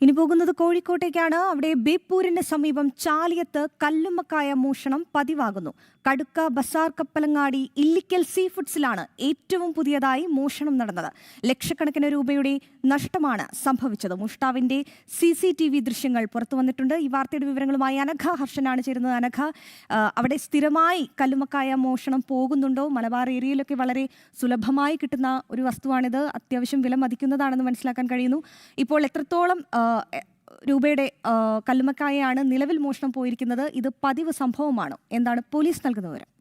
ഇനി പോകുന്നത് കോഴിക്കോട്ടേക്കാണ്. അവിടെ ബേപ്പൂരിന് സമീപം ചാലിയത്ത് കല്ലുമ്മക്കായ മോഷണം പതിവാകുന്നു. കടുക്ക ബസാർ കപ്പലങ്ങാടി ഇല്ലിക്കൽ സീ ഫുഡ്സിലാണ് ഏറ്റവും പുതിയതായി മോഷണം നടന്നത്. ലക്ഷക്കണക്കിന് രൂപയുടെ നഷ്ടമാണ് സംഭവിച്ചത്. മോഷ്ടാവിന്റെ CCTV ദൃശ്യങ്ങൾ പുറത്തു വന്നിട്ടുണ്ട്. ഈ വാർത്തയുടെ വിവരങ്ങളുമായി അനഘ ഹർഷനാണ് ചേരുന്നത്. അനഘ, അവിടെ സ്ഥിരമായി കല്ലുമ്മക്കായ മോഷണം പോകുന്നുണ്ടോ? മലബാർ ഏരിയയിലൊക്കെ വളരെ സുലഭമായി കിട്ടുന്ന ഒരു വസ്തുവാണിത്. അത്യാവശ്യം വില മതിക്കുന്നതാണെന്ന് മനസ്സിലാക്കാൻ കഴിയുന്നു. ഇപ്പോൾ എത്രത്തോളം രൂപയുടെ കല്ലുമ്മക്കായയാണ് നിലവിൽ മോഷണം പോയിരിക്കുന്നത്? ഇത് പതിവ് സംഭവമാണോ? എന്താണ് പോലീസ് നൽകുന്ന വിവരം?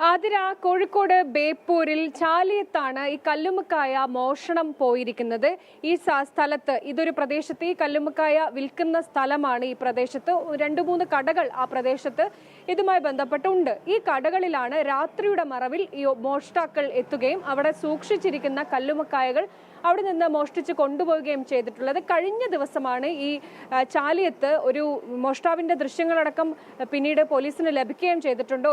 ആതിര, കോഴിക്കോട് ബേപ്പൂരിൽ ചാലിയത്താണ് ഈ കല്ലുമ്മക്കായ മോഷണം പോയിരിക്കുന്നത്. ഈ സ്ഥലത്ത് ഇതൊരു പ്രദേശത്ത് ഈ കല്ലുമ്മക്കായ വിൽക്കുന്ന സ്ഥലമാണ്. ഈ പ്രദേശത്ത് 2-3 കടകൾ ആ പ്രദേശത്ത് ഇതുമായി ബന്ധപ്പെട്ടുണ്ട്. ഈ കടകളിലാണ് രാത്രിയുടെ മറവിൽ ഈ മോഷ്ടാക്കൾ എത്തുകയും അവിടെ സൂക്ഷിച്ചിരിക്കുന്ന കല്ലുമ്മക്കായകൾ അവിടെ നിന്ന് മോഷ്ടിച്ച് കൊണ്ടുപോവുകയും ചെയ്തിട്ടുള്ളത്. കഴിഞ്ഞ ദിവസമാണ് ഈ ചാലിയത്ത് ഒരു മോഷ്ടാവിന്റെ ദൃശ്യങ്ങളടക്കം പിന്നീട് പോലീസിന് ലഭിക്കുകയും ചെയ്തിട്ടുണ്ട്.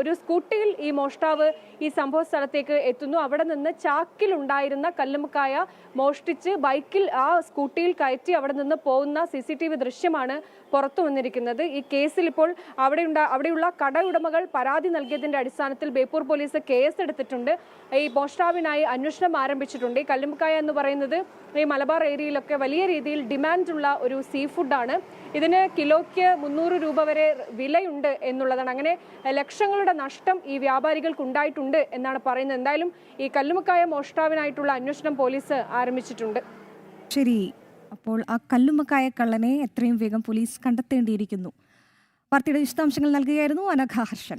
ഒരു സ്കൂട്ടിയിൽ ഈ മോഷ്ടാവ് ഈ സംഭവ സ്ഥലത്തേക്ക് എത്തുന്നു. അവിടെ നിന്ന് ചാക്കിൽ ഉണ്ടായിരുന്ന കല്ലുമ്മക്കായ മോഷ്ടിച്ച് ബൈക്കിൽ ആ സ്കൂട്ടിയിൽ കയറ്റി അവിടെ നിന്ന് പോകുന്ന CCTV ദൃശ്യമാണ് പുറത്തു വന്നിരിക്കുന്നത്. ഈ കേസിൽ ഇപ്പോൾ അവിടെയുള്ള കട ഉടമകൾ പരാതി നൽകിയതിന്റെ അടിസ്ഥാനത്തിൽ ബേപ്പൂർ പോലീസ് കേസെടുത്തിട്ടുണ്ട്. ഈ മോഷ്ടാവിനായി അന്വേഷണം ആരംഭിച്ചിട്ടുണ്ട്. ഈ കല്ലുമ്മക്കായ എന്ന് പറയുന്നത് ഈ മലബാർ ഏരിയയിലൊക്കെ വലിയ രീതിയിൽ ഡിമാൻഡുള്ള ഒരു സീ ഫുഡാണ്. ഇതിന് കിലോയ്ക്ക് 300 രൂപ വരെ വിലയുണ്ട് എന്നുള്ളതാണ്. അങ്ങനെ ലക്ഷങ്ങളുടെ നഷ്ടം ഈ വ്യാപാരികൾക്ക് ഉണ്ടായിട്ടുണ്ട് എന്നാണ് പറയുന്നത്. എന്തായാലും ഈ കല്ലുമ്മക്കായ മോഷ്ടാവിനായിട്ടുള്ള അന്വേഷണം പോലീസ് ആരംഭിച്ചിട്ടുണ്ട്. ശരി, അപ്പോൾ ആ കല്ലുമ്മക്കായ കള്ളനെ എത്രയും വേഗം പോലീസ് കണ്ടെത്തേണ്ടിയിരിക്കുന്നു. വാർത്തയുടെ വിശദാംശങ്ങൾ നൽകുകയായിരുന്നു അനഘ ഹർഷൻ.